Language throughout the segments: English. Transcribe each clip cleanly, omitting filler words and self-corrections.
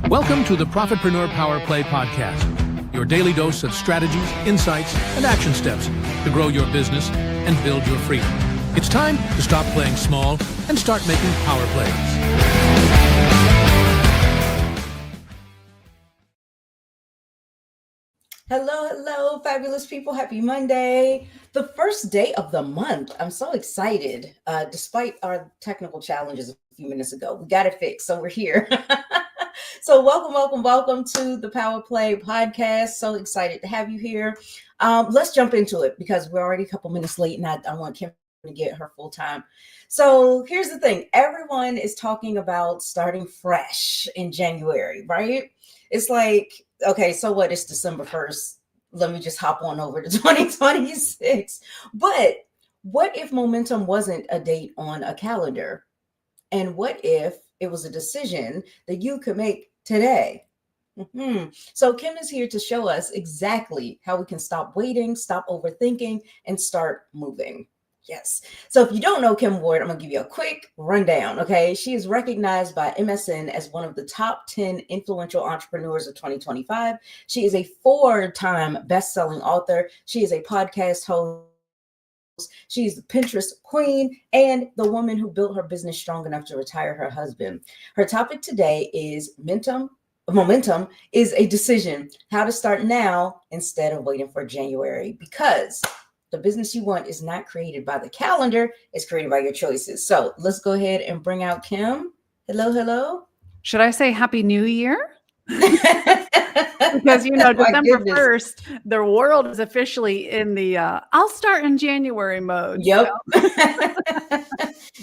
Welcome to the Profitpreneur Power Play podcast, your daily dose of strategies, insights, and action steps to grow your business and build your freedom. It's time to stop playing small and start making power plays. Hello, fabulous people. Happy Monday. The first day of the month. I'm so excited. Despite our technical challenges a few minutes ago, we got it fixed. So we're here. So welcome to the Power Play podcast. So excited to have you here. Let's jump into it because we're already a couple minutes late and I want Kim to get her full time. So here's the thing. Everyone is talking about starting fresh in January, right? It's like, okay, so what? It's December 1st. Let me just hop on over to 2026. But what if momentum wasn't a date on a calendar? And what if it was a decision that you could make today? So Kim is here to show us exactly how we can stop waiting, stop overthinking, and start moving. Yes. So if you don't know Kim Ward, I'm going to give you a quick rundown. Okay. She is recognized by MSN as one of the top 10 influential entrepreneurs of 2025. She is a 4-time best-selling author. She is a podcast host. She's the Pinterest queen and the woman who built her business strong enough to retire her husband. Her topic today is momentum is a decision, how to start now instead of waiting for January, because the business you want is not created by the calendar, it's created by your choices. So let's go ahead and bring out Kim. Hello. Should I say Happy New Year? Because, December 1st, the world is officially in the I'll start in January mode. Yep.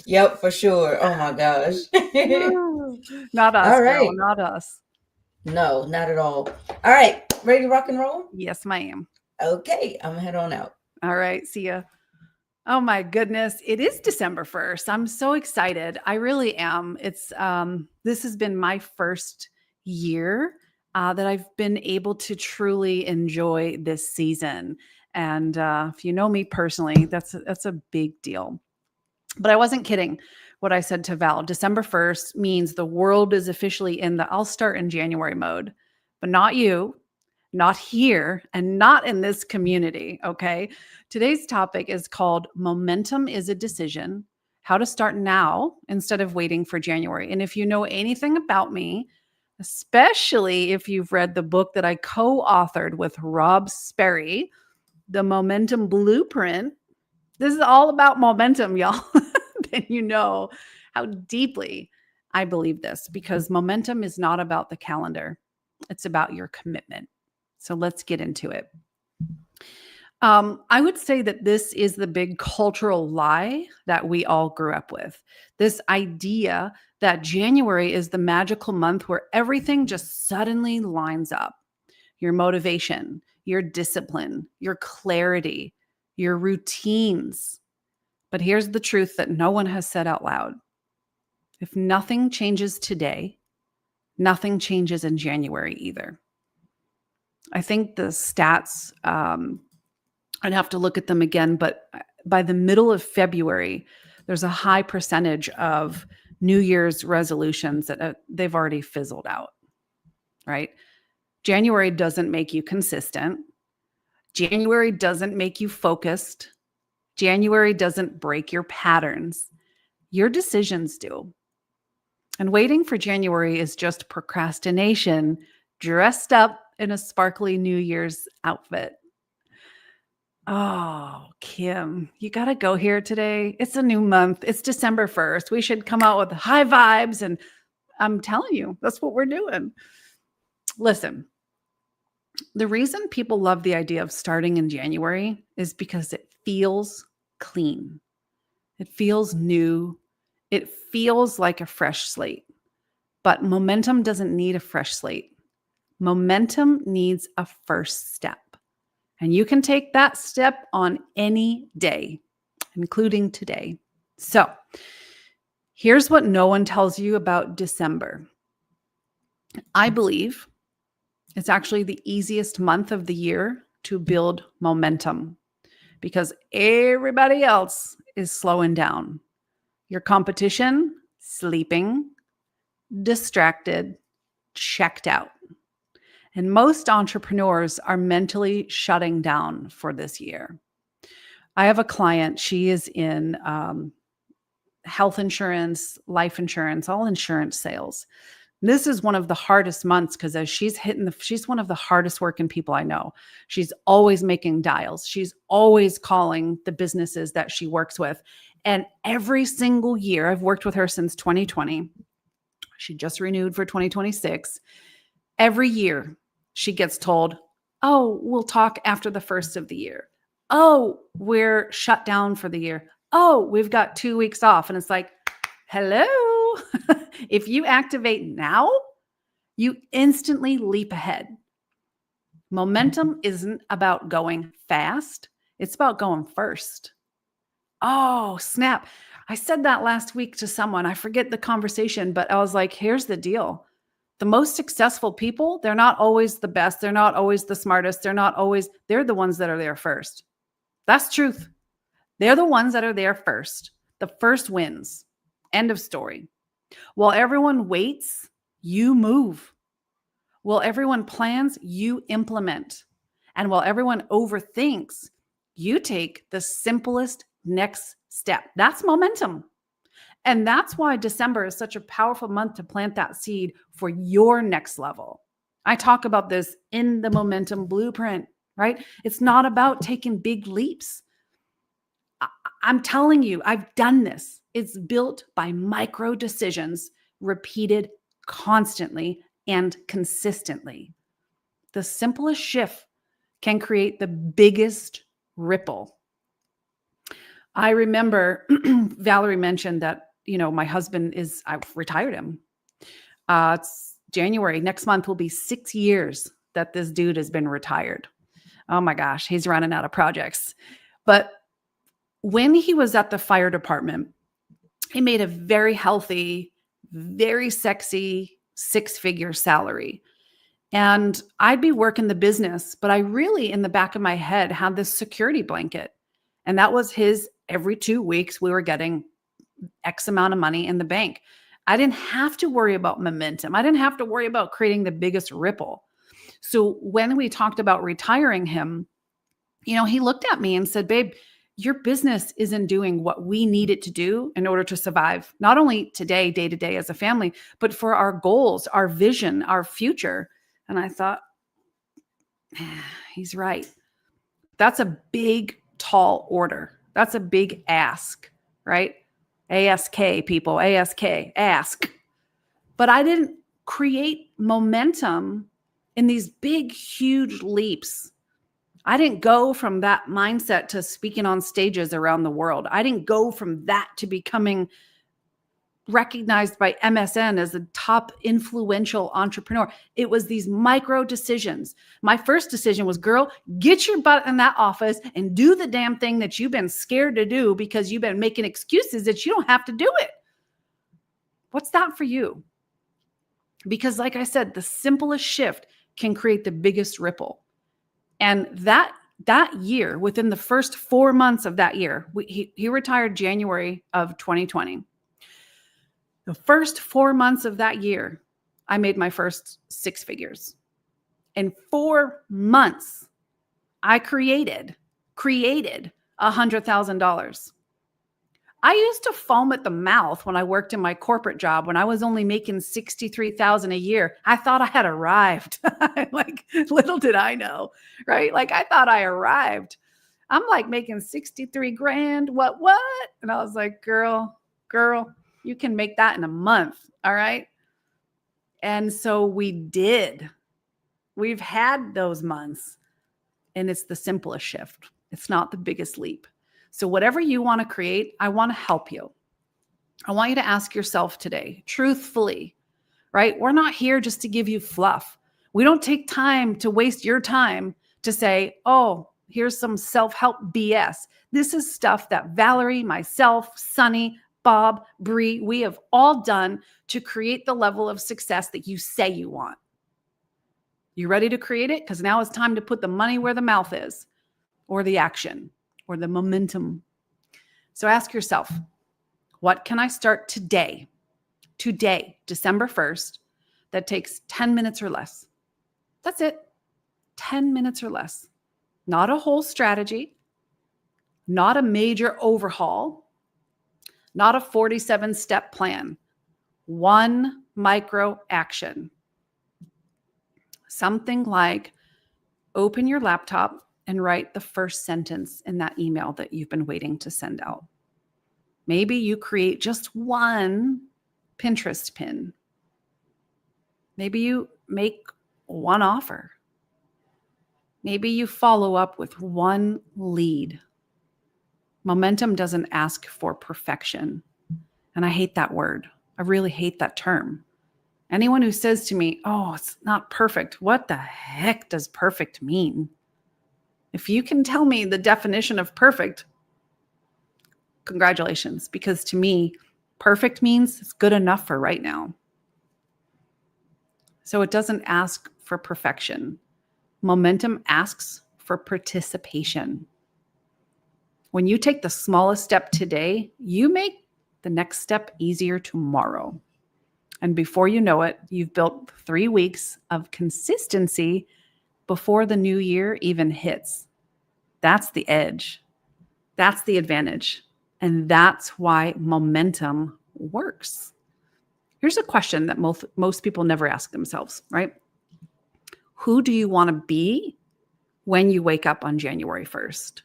Yep, for sure. Oh my gosh. Not us, all right. Girl, not us. No, not at all. All right. Ready to rock and roll? Yes, ma'am. Okay. I'm head on out. All right. See ya. Oh my goodness. It is December 1st. I'm so excited. I really am. It's this has been my first year that I've been able to truly enjoy this season. And if you know me personally, that's a big deal. But I wasn't kidding what I said to Val. December 1st means the world is officially in the I'll start in January mode, but not you, not here, and not in this community, okay? Today's topic is called Momentum is a Decision, how to start now instead of waiting for January. And if you know anything about me, especially if you've read the book that I co-authored with Rob Sperry, The Momentum Blueprint, this is all about momentum, y'all. Then you know how deeply I believe this, because momentum is not about the calendar. It's about your commitment. So let's get into it. I would say that this is the big cultural lie that we all grew up with. This idea that January is the magical month where everything just suddenly lines up. Your motivation, your discipline, your clarity, your routines. But here's the truth that no one has said out loud. If nothing changes today, nothing changes in January either. I think the stats, I'd have to look at them again, but by the middle of February, there's a high percentage of New Year's resolutions that they've already fizzled out, right? January doesn't make you consistent. January doesn't make you focused. January doesn't break your patterns. Your decisions do. And waiting for January is just procrastination dressed up in a sparkly New Year's outfit. Oh, Kim, you got to go here today. It's a new month. It's December 1st. We should come out with high vibes. And I'm telling you, that's what we're doing. Listen, the reason people love the idea of starting in January is because it feels clean. It feels new. It feels like a fresh slate. But momentum doesn't need a fresh slate. Momentum needs a first step. And you can take that step on any day, including today. So here's what no one tells you about December. I believe it's actually the easiest month of the year to build momentum because everybody else is slowing down. Your competition, sleeping, distracted, checked out. And most entrepreneurs are mentally shutting down for this year. I have a client, she is in health insurance, life insurance, all insurance sales. This is one of the hardest months because as she's one of the hardest working people I know. She's always making dials. She's always calling the businesses that she works with. And every single year, I've worked with her since 2020. She just renewed for 2026. Every year she gets told, oh, we'll talk after the first of the year. Oh, we're shut down for the year. Oh, we've got 2 weeks off. And it's like, hello. If you activate now, you instantly leap ahead. Momentum isn't about going fast. It's about going first. Oh, snap. I said that last week to someone. I forget the conversation, but I was like, here's the deal. The most successful people, they're not always the best. They're not always the smartest. They're the ones that are there first. That's truth. They're the ones that are there first. The first wins. End of story. While everyone waits, you move. While everyone plans, you implement. And while everyone overthinks, you take the simplest next step. That's momentum. And that's why December is such a powerful month to plant that seed for your next level. I talk about this in the Momentum Blueprint, right? It's not about taking big leaps. I'm telling you, I've done this. It's built by micro decisions repeated constantly and consistently. The simplest shift can create the biggest ripple. I remember Valerie mentioned that, my husband I've retired him. It's January. Next month will be 6 years that this dude has been retired. Oh my gosh, he's running out of projects. But when he was at the fire department, he made a very healthy, very sexy 6-figure salary. And I'd be working the business, but I really, in the back of my head, had this security blanket. And that was his every 2 weeks, we were getting X amount of money in the bank. I didn't have to worry about momentum. I didn't have to worry about creating the biggest ripple. So when we talked about retiring him, he looked at me and said, babe, your business isn't doing what we need it to do in order to survive, not only today, day to day as a family, but for our goals, our vision, our future. And I thought, he's right. That's a big, tall order. That's a big ask, right? ASK, people, ASK, ask. But I didn't create momentum in these big, huge leaps. I didn't go from that mindset to speaking on stages around the world. I didn't go from that to becoming recognized by MSN as a top influential entrepreneur. It was these micro decisions. My first decision was, girl, get your butt in that office and do the damn thing that you've been scared to do because you've been making excuses that you don't have to do it. What's that for you? Because like I said, the simplest shift can create the biggest ripple. And that year, within the first 4 months of that year, he retired January of 2020. The first 4 months of that year, I made my first 6 figures. In 4 months, I created $100,000. I used to foam at the mouth when I worked in my corporate job when I was only making $63,000 a year. I thought I had arrived. Like, little did I know, right? Like, I thought I arrived. I'm like making 63 grand. What? And I was like, girl, you can make that in a month. All right. And so we did. We've had those months, and it's the simplest shift. It's not the biggest leap. So whatever you want to create, I want to help you. I want you to ask yourself today, truthfully, right? We're not here just to give you fluff. We don't take time to waste your time to say, oh, here's some self-help BS. This is stuff that Valerie, myself, Sunny, Bob, Bree, we have all done to create the level of success that you say you want. You ready to create it? Because now it's time to put the money where the mouth is, or the action, or the momentum. So ask yourself, what can I start today, December 1st, that takes 10 minutes or less. That's it. 10 minutes or less. Not a whole strategy, not a major overhaul, not a 47-step plan. One micro action. Something like open your laptop and write the first sentence in that email that you've been waiting to send out. Maybe you create just one Pinterest pin. Maybe you make one offer. Maybe you follow up with one lead. Momentum doesn't ask for perfection. And I hate that word. I really hate that term. Anyone who says to me, oh, it's not perfect, what the heck does perfect mean? If you can tell me the definition of perfect, congratulations, because to me, perfect means it's good enough for right now. So it doesn't ask for perfection. Momentum asks for participation. When you take the smallest step today, you make the next step easier tomorrow. And before you know it, you've built 3 weeks of consistency before the new year even hits. That's the edge. That's the advantage. And that's why momentum works. Here's a question that most people never ask themselves, right? Who do you want to be when you wake up on January 1st?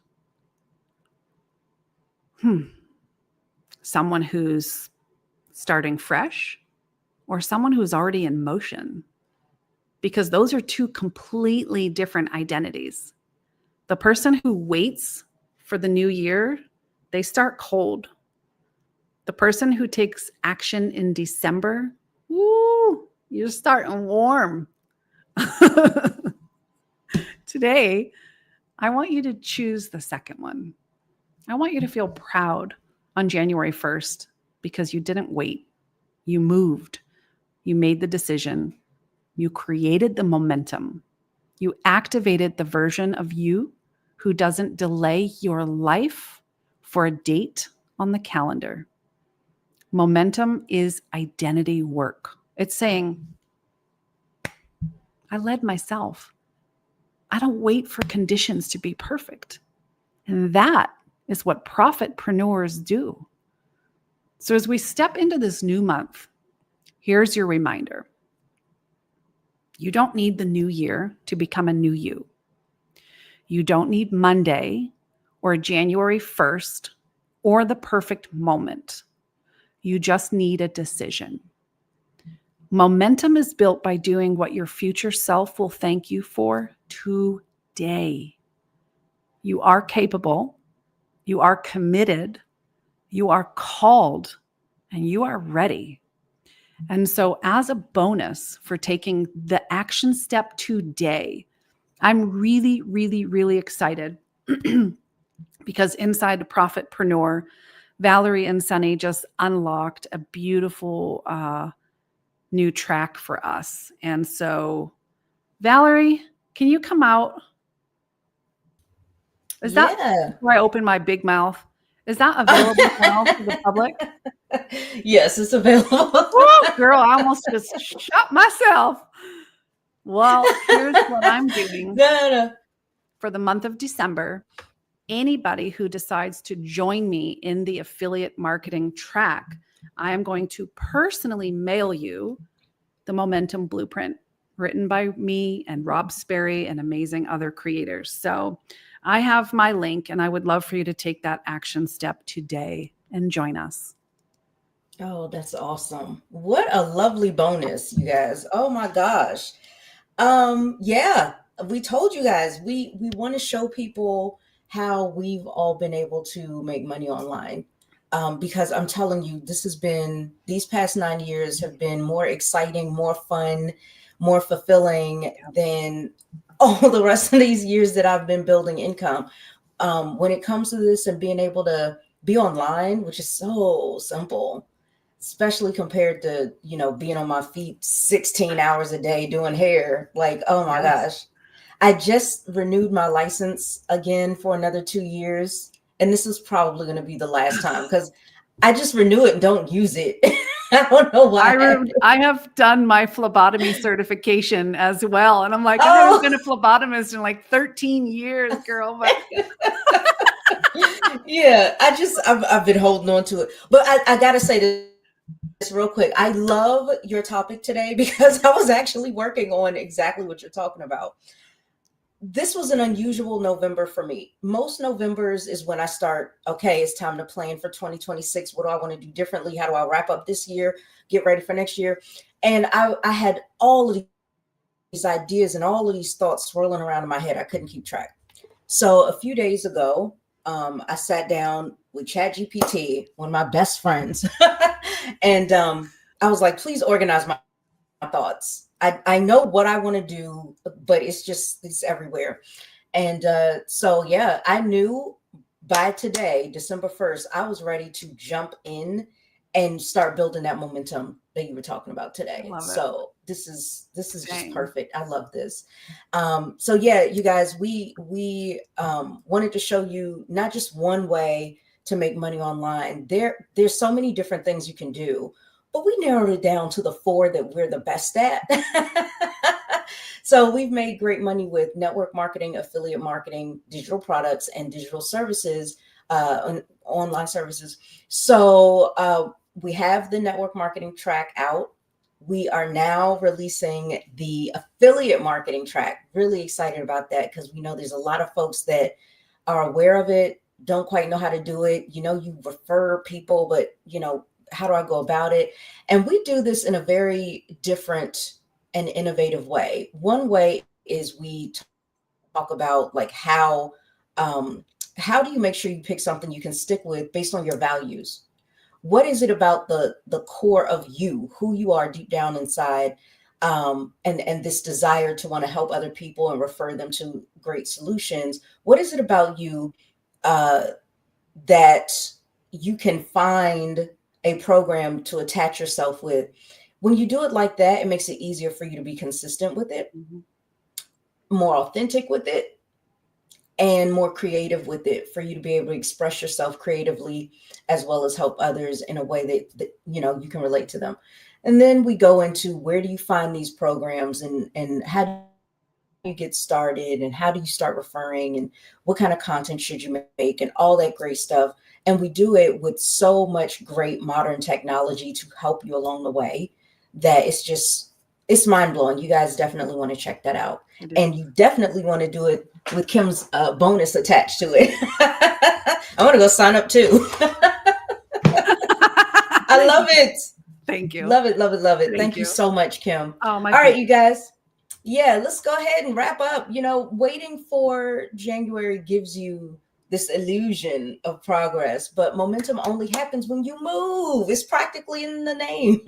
Someone who's starting fresh or someone who's already in motion? Because those are two completely different identities. The person who waits for the new year, they start cold. The person who takes action in December, you're starting warm. Today, I want you to choose the second one. I want you to feel proud on January 1st because you didn't wait. You moved. You made the decision. You created the momentum. You activated the version of you who doesn't delay your life for a date on the calendar. Momentum is identity work. It's saying, I led myself. I don't wait for conditions to be perfect. And that is what profitpreneurs do. So as we step into this new month, here's your reminder. You don't need the new year to become a new you. You don't need Monday or January 1st or the perfect moment. You just need a decision. Momentum is built by doing what your future self will thank you for today. You are capable. You are committed. You are called, and you are ready. And so as a bonus for taking the action step today, I'm really, really, really excited because inside the Profitpreneur, Valerie and Sunny just unlocked a beautiful new track for us. And so, Valerie, can you come out? Is that where I open my big mouth? Is that available now to the public? Yes, it's available. Woo, girl, I almost just shot myself. Well, here's what I'm doing. No. For the month of December, anybody who decides to join me in the affiliate marketing track, I am going to personally mail you the Momentum Blueprint written by me and Rob Sperry and amazing other creators. So I have my link and I would love for you to take that action step today and join us. Oh, that's awesome. What a lovely bonus, you guys. Oh my gosh. Yeah, we told you guys, we want to show people how we've all been able to make money online. Because I'm telling you, these past 9 years have been more exciting, more fun, more fulfilling than all the rest of these years that I've been building income. When it comes to this and being able to be online, which is so simple, especially compared to, being on my feet 16 hours a day doing hair. Like, oh my gosh. I just renewed my license again for another 2 years. And this is probably going to be the last time because I just renew it and don't use it. I don't know why. I have done my phlebotomy certification as well. And I'm like, I Oh. haven't been a phlebotomist in like 13 years, girl. But Yeah, I've been holding on to it. But I gotta say this real quick. I love your topic today because I was actually working on exactly what you're talking about. This was an unusual November for me. Most Novembers is when I start, okay, it's time to plan for 2026. What do I want to do differently? How do I wrap up this year? Get ready for next year. And I had all of these ideas and all of these thoughts swirling around in my head. I couldn't keep track. So a few days ago, I sat down with ChatGPT, one of my best friends, and I was like, please organize my thoughts. I know what I want to do, but it's everywhere. And so, yeah, I knew by today, December 1st, I was ready to jump in and start building that momentum that you were talking about today. So this is just perfect. I love this. So yeah, you guys, we wanted to show you not just one way to make money online. There's so many different things you can do, but we narrowed it down to the 4 that we're the best at. So we've made great money with network marketing, affiliate marketing, digital products, and digital services, online services. So we have the network marketing track out. We are now releasing the affiliate marketing track. Really excited about that because we know there's a lot of folks that are aware of it, don't quite know how to do it. You refer people, but how do I go about it? And we do this in a very different and innovative way. One way is we talk about like how do you make sure you pick something you can stick with based on your values? What is it about the core of you, who you are deep down inside, and this desire to want to help other people and refer them to great solutions? What is it about you that you can find a program to attach yourself with? When you do it like that, it makes it easier for you to be consistent with it, more authentic with it, and more creative with it, for you to be able to express yourself creatively as well as help others in a way that you can relate to them. And then we go into where do you find these programs and how do you get started and how do you start referring and what kind of content should you make and all that great stuff. And we do it with so much great modern technology to help you along the way that it's mind-blowing. You guys definitely want to check that out. And you definitely want to do it with Kim's bonus attached to it. I want to go sign up too. I love it. Thank you. Love it, love it, love it. Thank you so much, Kim. Oh, my All right, you guys. Yeah, let's go ahead and wrap up. Waiting for January gives you this illusion of progress, but momentum only happens when you move. It's practically in the name.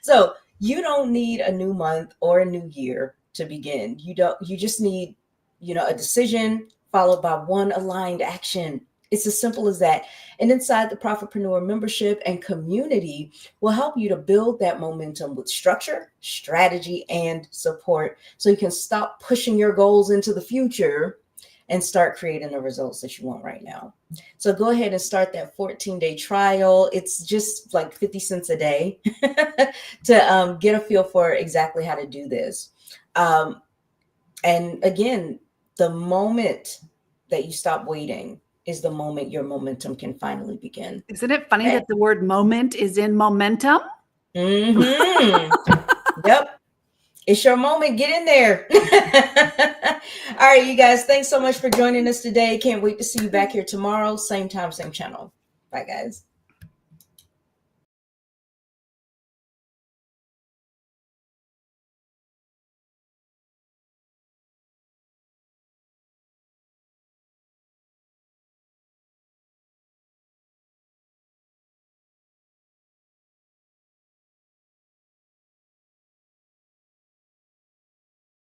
So you don't need a new month or a new year to begin. You just need, a decision followed by one aligned action. It's as simple as that. And inside the Profitpreneur membership and community will help you to build that momentum with structure, strategy, and support so you can stop pushing your goals into the future and start creating the results that you want right now. So go ahead and start that 14-day trial. It's just like 50 cents a day to get a feel for exactly how to do this. And again, the moment that you stop waiting is the moment your momentum can finally begin. Isn't it funny that the word moment is in momentum? Yep. It's your moment. Get in there. All right, you guys. Thanks so much for joining us today. Can't wait to see you back here tomorrow. Same time, same channel. Bye, guys.